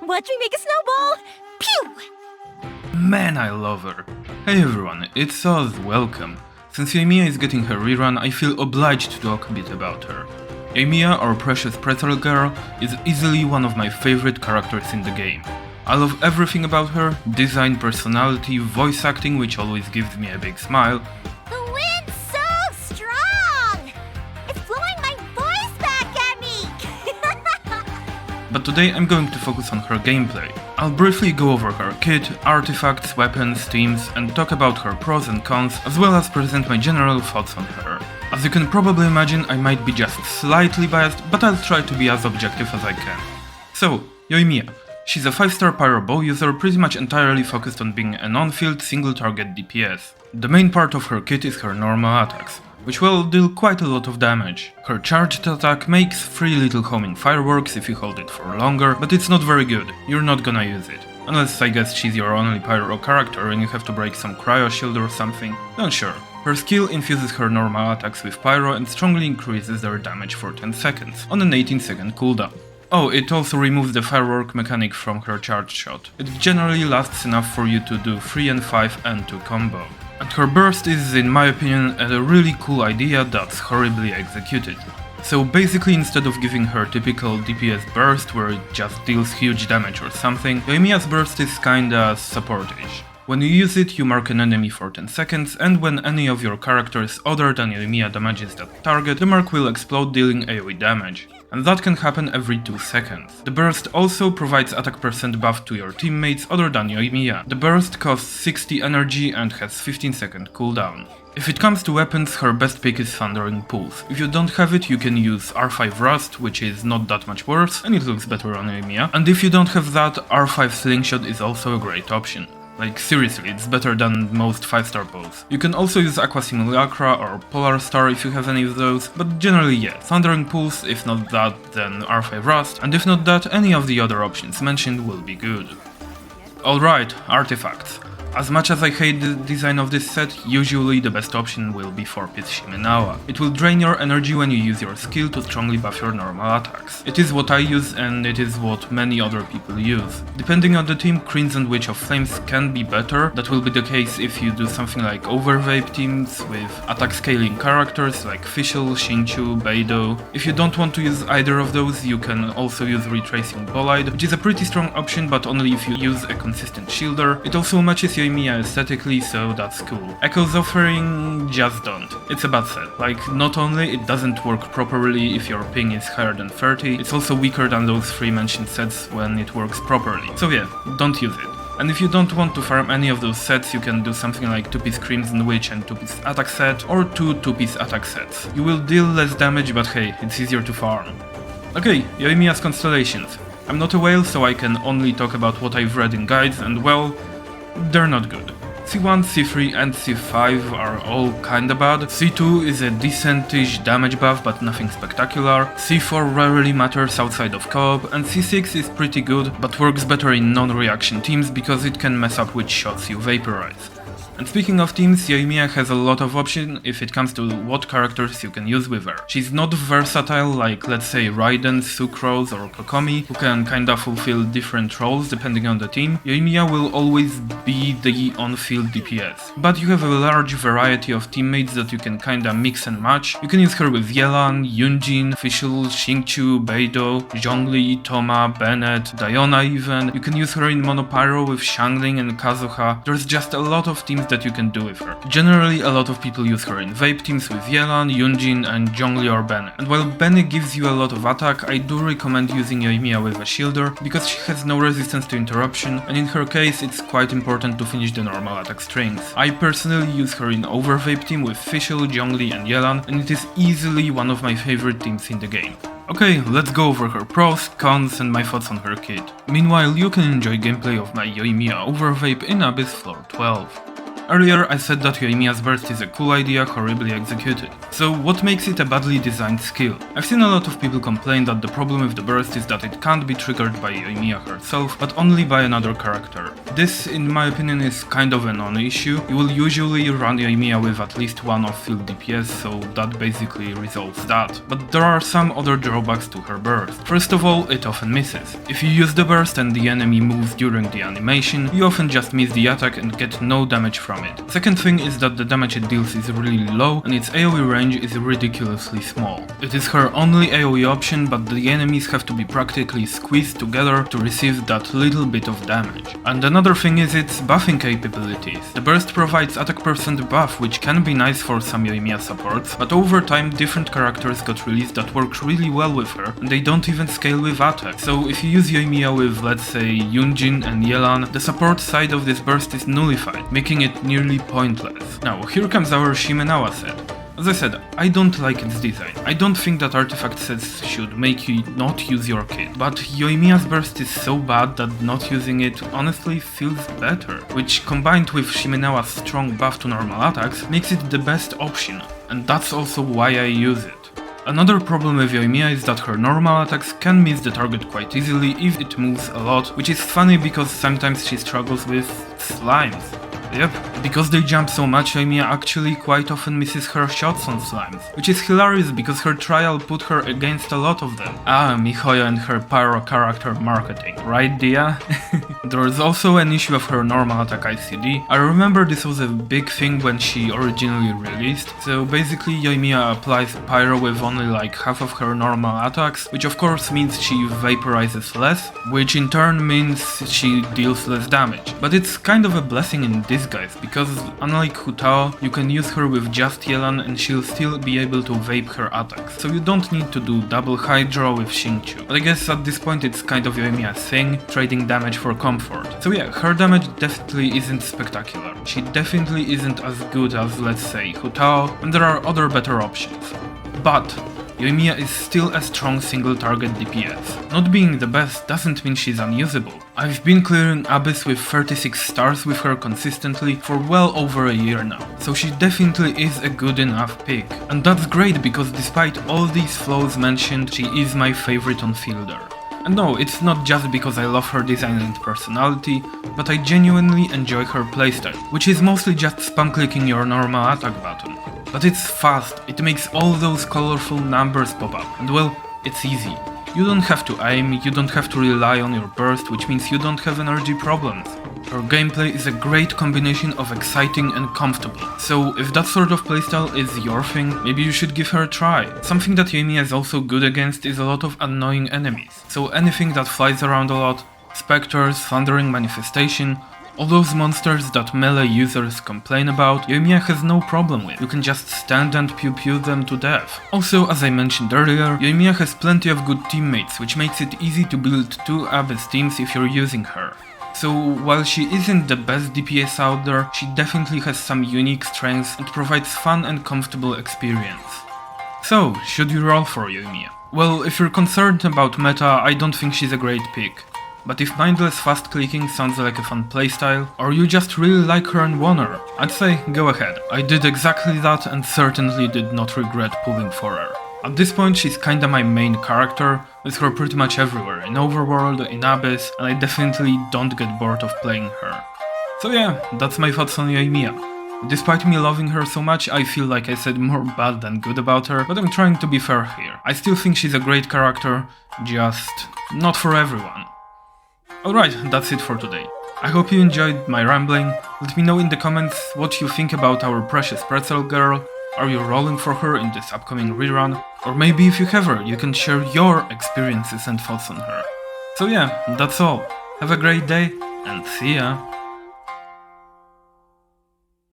Watch me make a snowball! Pew! Man, I love her. Hey everyone, it's Oz, welcome. Since Yoimiya is getting her rerun, I feel obliged to talk a bit about her. Yoimiya, our precious pretzel girl, is easily one of my favorite characters in the game. I love everything about her: design, personality, voice acting, which always gives me a big smile. The wind's so strong! It's blowing my voice back at me! But today I'm going to focus on her gameplay. I'll briefly go over her kit, artifacts, weapons, teams, and talk about her pros and cons, as well as present my general thoughts on her. As you can probably imagine, I might be just slightly biased, but I'll try to be as objective as I can. So, Yoimiya. She's a 5-star pyro bow user, pretty much entirely focused on being an on-field single-target DPS. The main part of her kit is her normal attacks, which will deal quite a lot of damage. Her charged attack makes 3 little homing fireworks if you hold it for longer, but it's not very good, you're not gonna use it. Unless I guess she's your only pyro character and you have to break some cryo shield or something, then sure. Her skill infuses her normal attacks with pyro and strongly increases their damage for 10 seconds, on an 18-second cooldown. Oh, it also removes the firework mechanic from her charged shot. It generally lasts enough for you to do 3 and 5 and 2 combo. And her burst is, in my opinion, a really cool idea that's horribly executed. So basically, instead of giving her typical DPS burst where it just deals huge damage or something, Yoimiya's burst is kinda support-ish. When you use it, you mark an enemy for 10 seconds, and when any of your characters other than Yoimiya damages that target, the mark will explode, dealing AoE damage. And that can happen every 2 seconds. The burst also provides attack percent buff to your teammates other than Yoimiya. The burst costs 60 energy and has 15-second cooldown. If it comes to weapons, her best pick is Thundering Pulse. If you don't have it, you can use R5 Rust, which is not that much worse, and it looks better on Yoimiya. And if you don't have that, R5 Slingshot is also a great option. Like seriously, it's better than most 5-star bows. You can also use Aqua Simulacra or Polar Star if you have any of those, but generally yeah, Thundering Pulse, if not that, then R5 Rust, and if not that, any of the other options mentioned will be good. Alright, artifacts. As much as I hate the design of this set, usually the best option will be 4-piece Shimenawa. It will drain your energy when you use your skill to strongly buff your normal attacks. It is what I use and it is what many other people use. Depending on the team, Crimson Witch of Flames can be better. That will be the case if you do something like Overvape teams with attack scaling characters like Fischl, Xingqiu, Beidou. If you don't want to use either of those, you can also use Retracing Bolide, which is a pretty strong option but only if you use a consistent shielder. It also matches Yoimiya aesthetically, so that's cool. Echo's Offering, just don't. It's a bad set. Like, not only it doesn't work properly if your ping is higher than 30, it's also weaker than those 3 mentioned sets when it works properly. So yeah, don't use it. And if you don't want to farm any of those sets, you can do something like 2-piece Crimson Witch and 2-piece attack set, or 2 2-piece attack sets. You will deal less damage, but hey, it's easier to farm. Okay, Yoimiya's Constellations. I'm not a whale, so I can only talk about what I've read in guides, and well, they're not good. C1, C3 and C5 are all kinda bad. C2 is a decent-ish damage buff but nothing spectacular. C4 rarely matters outside of co-op, and C6 is pretty good but works better in non-reaction teams because it can mess up which shots you vaporize. And speaking of teams, Yoimiya has a lot of options if it comes to what characters you can use with her. She's not versatile like, let's say, Raiden, Sucrose or Kokomi, who can kinda fulfill different roles depending on the team. Yoimiya will always be the on-field DPS. But you have a large variety of teammates that you can kinda mix and match. You can use her with Yelan, Yunjin, Fischl, Xingqiu, Beidou, Zhongli, Thoma, Bennett, Diona even. You can use her in Monopyro with Xiangling and Kazuha. There's just a lot of teams that you can do with her. Generally, a lot of people use her in vape teams with Yelan, Yunjin and Zhongli or Bennett. And while Bennett gives you a lot of attack, I do recommend using Yoimiya with a shielder, because she has no resistance to interruption, and in her case it's quite important to finish the normal attack strings. I personally use her in Overvape team with Fischl, Zhongli and Yelan, and it is easily one of my favorite teams in the game. Okay, let's go over her pros, cons and my thoughts on her kit. Meanwhile, you can enjoy gameplay of my Yoimiya Overvape in Abyss Floor 12. Earlier I said that Yoimiya's burst is a cool idea, horribly executed. So what makes it a badly designed skill? I've seen a lot of people complain that the problem with the burst is that it can't be triggered by Yoimiya herself, but only by another character. This, in my opinion, is kind of a non-issue. You will usually run Yoimiya with at least one off-field DPS, so that basically resolves that. But there are some other drawbacks to her burst. First of all, it often misses. If you use the burst and the enemy moves during the animation, you often just miss the attack and get no damage from it. Second thing is that the damage it deals is really low and its AoE range is ridiculously small. It is her only AoE option, but the enemies have to be practically squeezed together to receive that little bit of damage. And another thing is its buffing capabilities. The burst provides attack percent buff, which can be nice for some Yoimiya supports, but over time different characters got released that work really well with her and they don't even scale with attack. So if you use Yoimiya with, let's say, Yunjin and Yelan, the support side of this burst is nullified, making it nearly pointless. Now, here comes our Shimenawa set. As I said, I don't like its design. I don't think that artifact sets should make you not use your kit, but Yoimiya's burst is so bad that not using it honestly feels better, which combined with Shimenawa's strong buff to normal attacks makes it the best option, and that's also why I use it. Another problem with Yoimiya is that her normal attacks can miss the target quite easily if it moves a lot, which is funny because sometimes she struggles with slimes. Yep, because they jump so much, Yoimiya actually quite often misses her shots on slimes, which is hilarious because her trial put her against a lot of them. Ah, Mihoyo and her pyro character marketing, right Dia? There is also an issue of her normal attack ICD. I remember this was a big thing when she originally released, so basically Yoimiya applies pyro with only like half of her normal attacks, which of course means she vaporizes less, which in turn means she deals less damage. But it's kind of a blessing in disguise, because unlike Hutao, you can use her with just Yelan and she'll still be able to vape her attacks, so you don't need to do double Hydro with Xingqiu. But I guess at this point it's kind of Yoimiya's thing, trading damage for comfort. So yeah, her damage definitely isn't spectacular. She definitely isn't as good as, let's say, Hutao, and there are other better options. But Yoimiya is still a strong single target DPS. Not being the best doesn't mean she's unusable. I've been clearing Abyss with 36 stars with her consistently for well over a year now, so she definitely is a good enough pick. And that's great because despite all these flaws mentioned, she is my favorite on fielder. And no, it's not just because I love her design and personality, but I genuinely enjoy her playstyle, which is mostly just spam clicking your normal attack button. But it's fast, it makes all those colorful numbers pop up, and well, it's easy. You don't have to aim, you don't have to rely on your burst, which means you don't have energy problems. Her gameplay is a great combination of exciting and comfortable, so if that sort of playstyle is your thing, maybe you should give her a try. Something that Yoimiya is also good against is a lot of annoying enemies, so anything that flies around a lot, specters, thundering manifestation, all those monsters that melee users complain about, Yoimiya has no problem with. You can just stand and pew them to death. Also, as I mentioned earlier, Yoimiya has plenty of good teammates, which makes it easy to build 2 Abyss teams if you're using her. So while she isn't the best DPS out there, she definitely has some unique strengths and provides fun and comfortable experience. So, should you roll for Yoimiya? Well, if you're concerned about meta, I don't think she's a great pick. But if mindless fast clicking sounds like a fun playstyle, or you just really like her and want her, I'd say go ahead. I did exactly that and certainly did not regret pulling for her. At this point she's kinda my main character, with her pretty much everywhere, in Overworld, in Abyss, and I definitely don't get bored of playing her. So yeah, that's my thoughts on Yoimiya. Despite me loving her so much, I feel like I said more bad than good about her, but I'm trying to be fair here. I still think she's a great character, just not for everyone. Alright, that's it for today. I hope you enjoyed my rambling. Let me know in the comments what you think about our precious pretzel girl. Are you rolling for her in this upcoming rerun? Or maybe if you have her, you can share your experiences and thoughts on her. So yeah, that's all. Have a great day, and see ya!